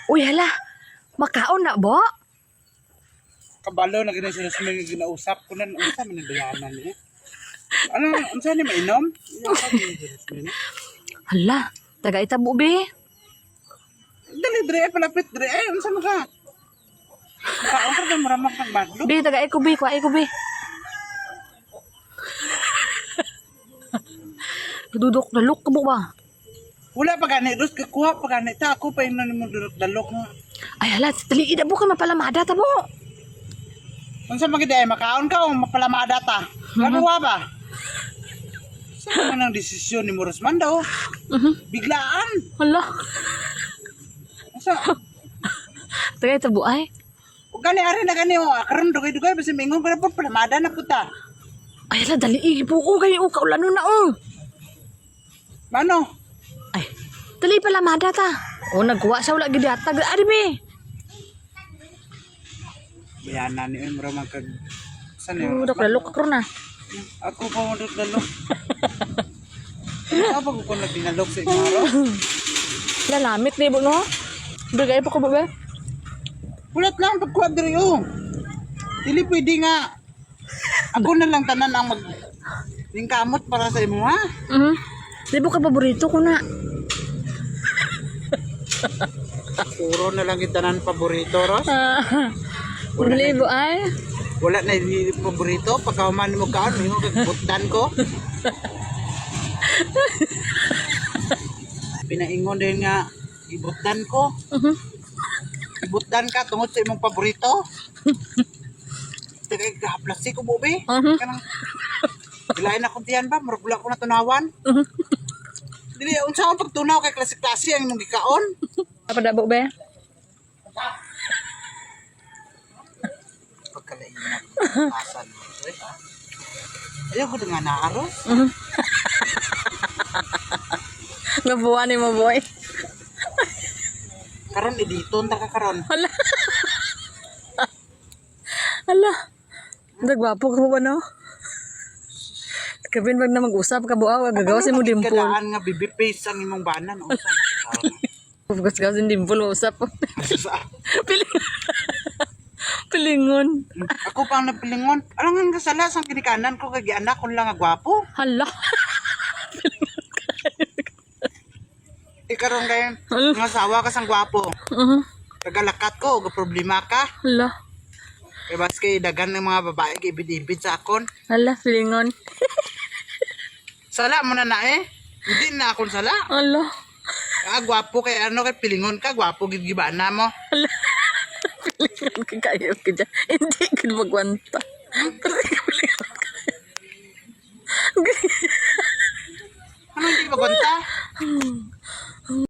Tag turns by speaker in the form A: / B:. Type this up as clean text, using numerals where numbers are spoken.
A: Uy, hala. Makaon na bo?
B: Kabalo na ganun sila sa mga ginausap ko na unsa man ang bayanan niya. Ano, unsa ni mainom?
A: Hala. Taga itabo, be.
B: Dali dre palapit dre unsa man ka? Makaon ka maramak ng badlo.
A: Be, taga iko, be. Kuha iko, be. Dudok na look ka ba?
B: Wala pa gani dos kuha pa gani ta ako pa ino mo dalok nga.
A: Ay, hala. Dali, idabo ka mapalamada, tabo.
B: Unsa man gid ay makaon ka o mapalamada ta? Ganuwa ba? Sa man ang desisyon ni Morosman daw? Biglaan.
A: Hala.
B: Sa
A: Taga itabo, ay.
B: o gani ari na gani o karon dugay-dugay basta mingon ko na po palamada na puta.
A: Ay, hala. Dali, ibuko kayo. Kaulano na,
B: Mano?
A: Ay, dali palamada ta. O, nagkuha siya. Wala gidi atag. Ari, be.
B: Bayanan ni Emro magkag san ni
A: Dudok na look ka na.
B: Ako pa mo dalok. Ano ba ko na pinalok sa imaro?
A: Lalamit, di ba, no? Bigay pa ko ba, be?
B: Ulat lang pagkuha diri o. Dili pwede nga. Ako na lang tanan ang mag lingkamot para sa imo ha.
A: Di ba ka paborito ko na?
B: Puro na lang itanan paborito Ros.
A: Dali ba, ay?
B: Wala na hindi paborito pagkahuman mo kaon mo kagbutan ko. Pinaingon din nga ibutan ko. Ibutan ka tungod sa imong paborito. Tagay plastic ko bobe. Kanang Dilain na kuntihan ba? Maragula ko na tunawan. Dili, unsa ang pagtunaw kay klase-klase ang imong gikaon?
A: Apa dabo, be?
B: Pagkalain na asan mo. Ayaw ko nga naaros.
A: Nabuwan ni mo, boy.
B: Karon dito ta ka karon.
A: Hala. Hala. Nagwapo ka ba, no? Kabin, wag na mag-usap ka, buaw. Gagawasin mo dimple.
B: Kadaan nga baby face ang imong banan.
A: Gagawasin dimple, usap. Pilingon.
B: Ako pa ang napilingon. Alam nga kasala sa kinikanan ko kay anak ko lang nga gwapo.
A: Hala.
B: Ikaron kay nga asawa ka sang gwapo. Tagalakat ko, ga problema ka.
A: Hala.
B: Kay bas kay dagan ng mga babae kay ibid-ibid sa akon.
A: Hala, pilingon.
B: Sala mo na eh. Hindi na akong sala.
A: Hala.
B: Gwapo kay ano kay pilingon ka, gwapo gid gibana mo.
A: Hala. Pilingon ka kayo ka dyan. Hindi ka magwanta. Pero pilingon ka.
B: Ano hindi magwanta?